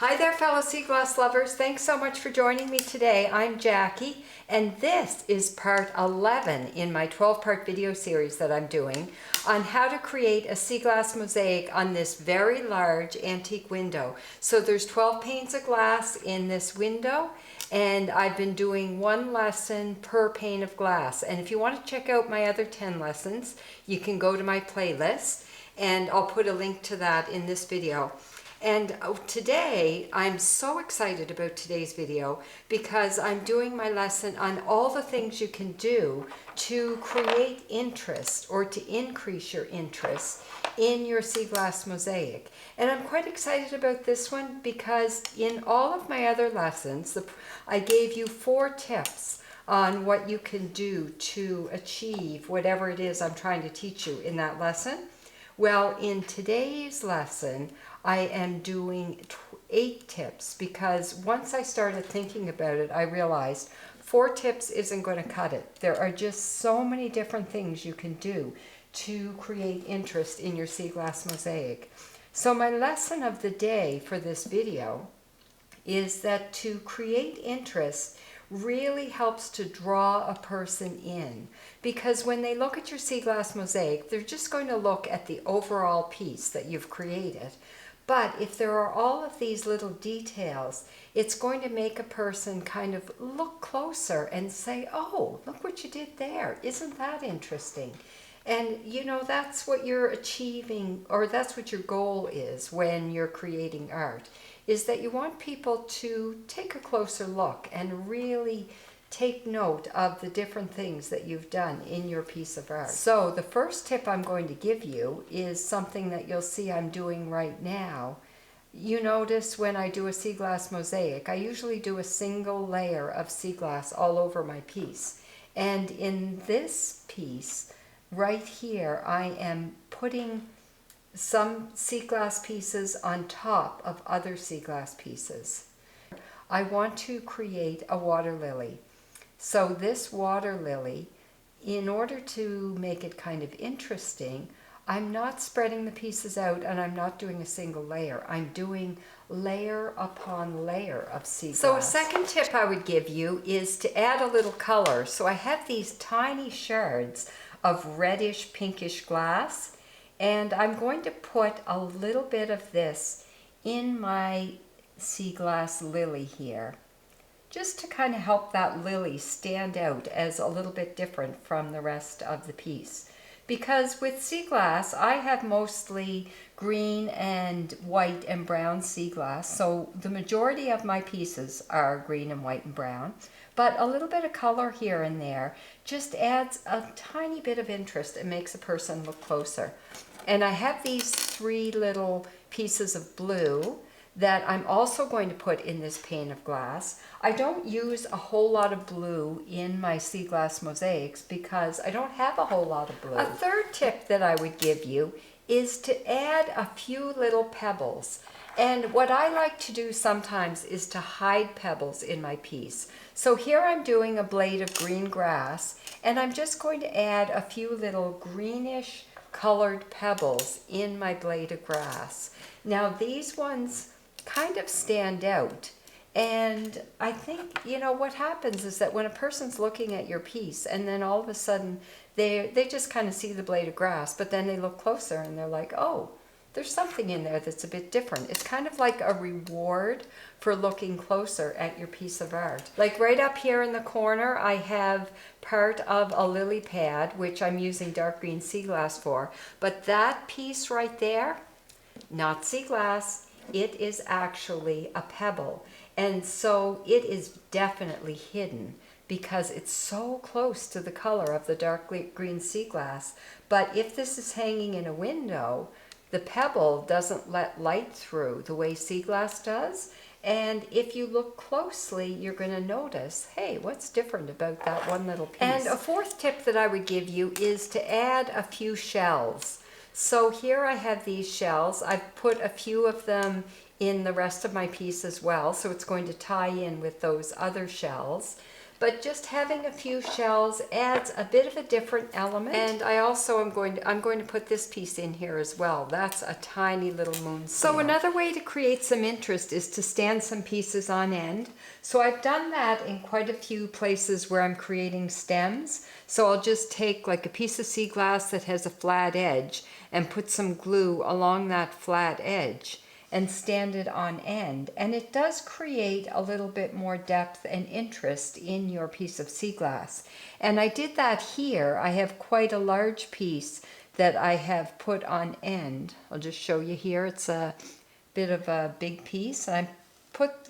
Hi there, fellow sea glass lovers. Thanks so much for joining me today. I'm Jackie, and this is part 11 in my 12-part video series that I'm doing on how to create a sea glass mosaic on this very large antique window. So there's 12 panes of glass in this window, and I've been doing one lesson per pane of glass. And if you want to check out my other 10 lessons, you can go to my playlist, and I'll put a link to that in this video. And today, I'm so excited about today's video because I'm doing my lesson on all the things you can do to create interest or to increase your interest in your sea glass mosaic. And I'm quite excited about this one because in all of my other lessons, I gave you 4 tips on what you can do to achieve whatever it is I'm trying to teach you in that lesson. Well, in today's lesson, I am doing 8 tips because once I started thinking about it, I realized 4 tips isn't going to cut it. There are just so many different things you can do to create interest in your sea glass mosaic. So my lesson of the day for this video is that to create interest really helps to draw a person in, because when they look at your sea glass mosaic, they're just going to look at the overall piece that you've created. But if there are all of these little details, it's going to make a person kind of look closer and say, oh, look what you did there. Isn't that interesting? And you know, that's what you're achieving, or that's what your goal is when you're creating art, is that you want people to take a closer look and really take note of the different things that you've done in your piece of art. So the first tip I'm going to give you is something that you'll see I'm doing right now. You notice when I do a sea glass mosaic, I usually do a single layer of sea glass all over my piece. And in this piece, right here, I am putting some sea glass pieces on top of other sea glass pieces. I want to create a water lily. So this water lily, in order to make it kind of interesting, I'm not spreading the pieces out and I'm not doing a single layer. I'm doing layer upon layer of sea glass. So a second tip I would give you is to add a little color. So I have these tiny shards of reddish pinkish glass, and I'm going to put a little bit of this in my sea glass lily here, just to kind of help that lily stand out as a little bit different from the rest of the piece. Because with sea glass, I have mostly green and white and brown sea glass, so the majority of my pieces are green and white and brown, but a little bit of color here and there just adds a tiny bit of interest and makes a person look closer. And I have these 3 little pieces of blue that I'm also going to put in this pane of glass. I don't use a whole lot of blue in my sea glass mosaics because I don't have a whole lot of blue. A third tip that I would give you is to add a few little pebbles. And what I like to do sometimes is to hide pebbles in my piece. So here I'm doing a blade of green grass, and I'm just going to add a few little greenish colored pebbles in my blade of grass. Now these ones kind of stand out, and I think, you know, what happens is that when a person's looking at your piece and then all of a sudden they just kind of see the blade of grass, but then they look closer and they're like, oh, there's something in there that's a bit different. It's kind of like a reward for looking closer at your piece of art. Like right up here in the corner, I have part of a lily pad, which I'm using dark green sea glass for, but that piece right there, not sea glass, it is actually a pebble. And so it is definitely hidden because it's so close to the color of the dark green sea glass. But if this is hanging in a window, the pebble doesn't let light through the way sea glass does. And if you look closely, you're going to notice, hey, what's different about that one little piece? And a fourth tip that I would give you is to add a few shells. So here I have these shells. I've put a few of them in the rest of my piece as well, so it's going to tie in with those other shells. but just having a few shells adds a bit of a different element. And I also I'm going to put this piece in here as well. That's a tiny little moon snail. So another way to create some interest is to stand some pieces on end. So I've done that in quite a few places where I'm creating stems. So I'll just take like a piece of sea glass that has a flat edge and put some glue along that flat edge and stand it on end. And it does create a little bit more depth and interest in your piece of sea glass. And I did that here. I have quite a large piece that I have put on end. I'll just show you here. It's a bit of a big piece. And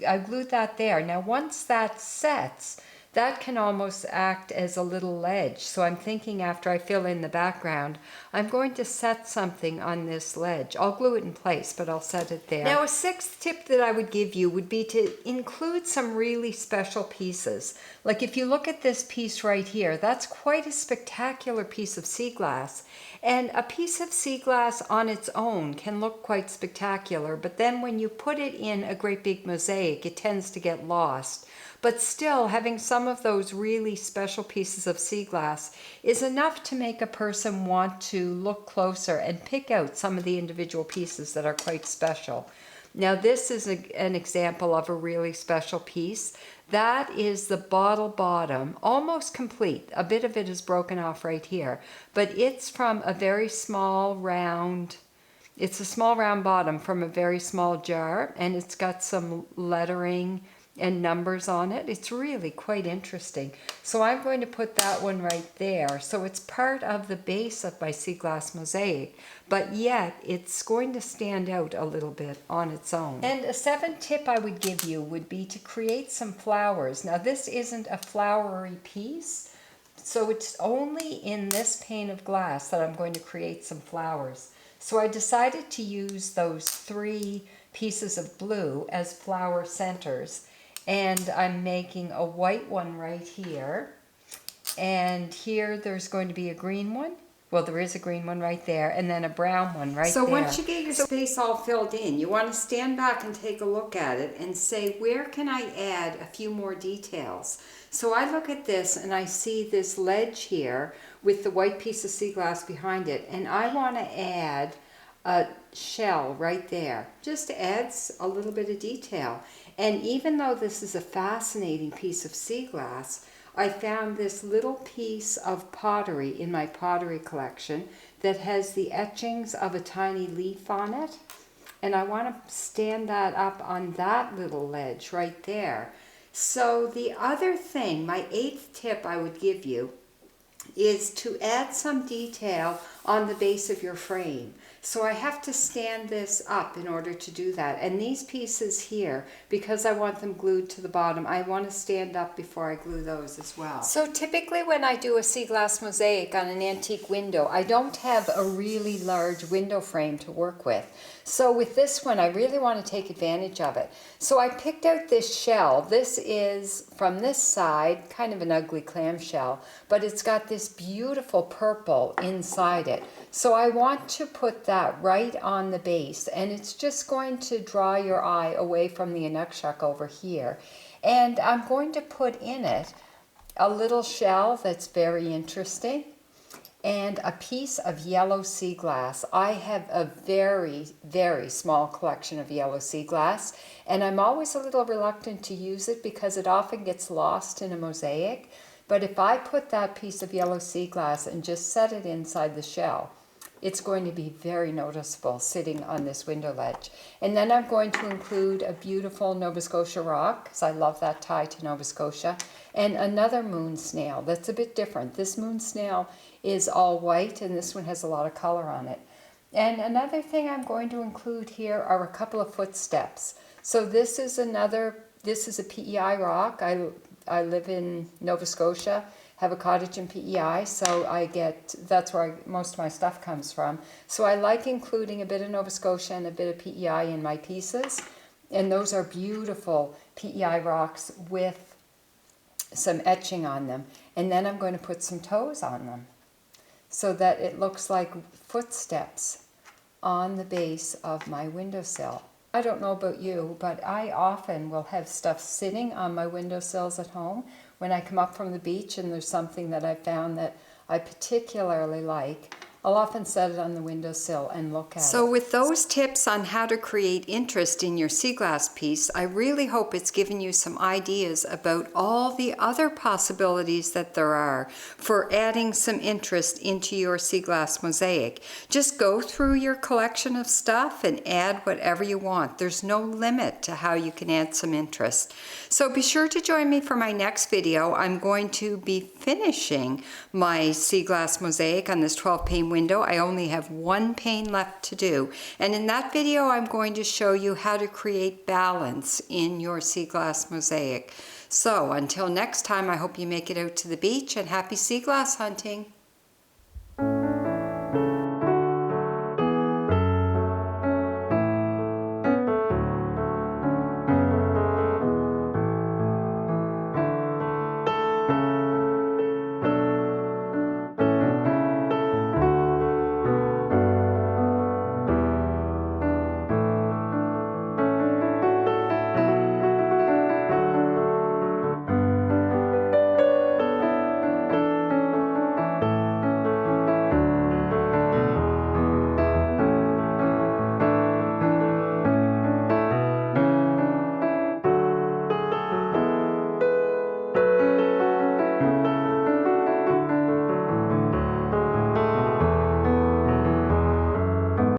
I glued that there. Now once that sets, that can almost act as a little ledge. So I'm thinking after I fill in the background, I'm going to set something on this ledge. I'll glue it in place, but I'll set it there. Now a sixth tip that I would give you would be to include some really special pieces. Like if you look at this piece right here, that's quite a spectacular piece of sea glass. And a piece of sea glass on its own can look quite spectacular, but then when you put it in a great big mosaic, it tends to get lost. But still, having some of those really special pieces of sea glass is enough to make a person want to look closer and pick out some of the individual pieces that are quite special. Now this is an example of a really special piece. That is the bottle bottom, almost complete. A bit of it is broken off right here, but it's from a very small round, it's a small round bottom from a very small jar, and it's got some lettering and numbers on it. It's really quite interesting. So I'm going to put that one right there. So it's part of the base of my sea glass mosaic, but yet it's going to stand out a little bit on its own. And a seventh tip I would give you would be to create some flowers. Now this isn't a flowery piece, so it's only in this pane of glass that I'm going to create some flowers. So I decided to use those 3 pieces of blue as flower centers. And I'm making a white one right here. And here there's going to be a green one. Well, there is a green one right there, and then a brown one right there. So once you get your space all filled in, you want to stand back and take a look at it and say, where can I add a few more details? So I look at this and I see this ledge here with the white piece of sea glass behind it, and I want to add a shell right there. Just adds a little bit of detail. And even though this is a fascinating piece of sea glass, I found this little piece of pottery in my pottery collection that has the etchings of a tiny leaf on it. And I want to stand that up on that little ledge right there. So the other thing, my 8th tip I would give you, is to add some detail on the base of your frame. So I have to stand this up in order to do that. And these pieces here, because I want them glued to the bottom, I want to stand up before I glue those as well. So typically when I do a sea glass mosaic on an antique window, I don't have a really large window frame to work with. So with this one, I really want to take advantage of it. So I picked out this shell. This is from this side, kind of an ugly clamshell, but it's got this beautiful purple inside it. So I want to put that right on the base, and it's just going to draw your eye away from the inukshuk over here. And I'm going to put in it a little shell that's very interesting and a piece of yellow sea glass. I have a very, very small collection of yellow sea glass, and I'm always a little reluctant to use it because it often gets lost in a mosaic. But if I put that piece of yellow sea glass and just set it inside the shell, it's going to be very noticeable sitting on this window ledge. And then I'm going to include a beautiful Nova Scotia rock, because I love that tie to Nova Scotia, and another moon snail that's a bit different. This moon snail is all white, and this one has a lot of color on it. And another thing I'm going to include here are a couple of footsteps. So this is a PEI rock. I live in Nova Scotia, have a cottage in PEI, so that's where most of my stuff comes from. So I like including a bit of Nova Scotia and a bit of PEI in my pieces. And those are beautiful PEI rocks with some etching on them. And then I'm going to put some toes on them so that it looks like footsteps on the base of my windowsill. I don't know about you, but I often will have stuff sitting on my windowsills at home when I come up from the beach and there's something that I found that I particularly like, I'll often set it on the windowsill and look at it. So with those tips on how to create interest in your sea glass piece, I really hope it's given you some ideas about all the other possibilities that there are for adding some interest into your sea glass mosaic. Just go through your collection of stuff and add whatever you want. There's no limit to how you can add some interest. So be sure to join me for my next video. I'm going to be finishing my sea glass mosaic on this 12 pane window. I only have one pane left to do, and in that video I'm going to show you how to create balance in your sea glass mosaic. So until next time, I hope you make it out to the beach, and happy sea glass hunting.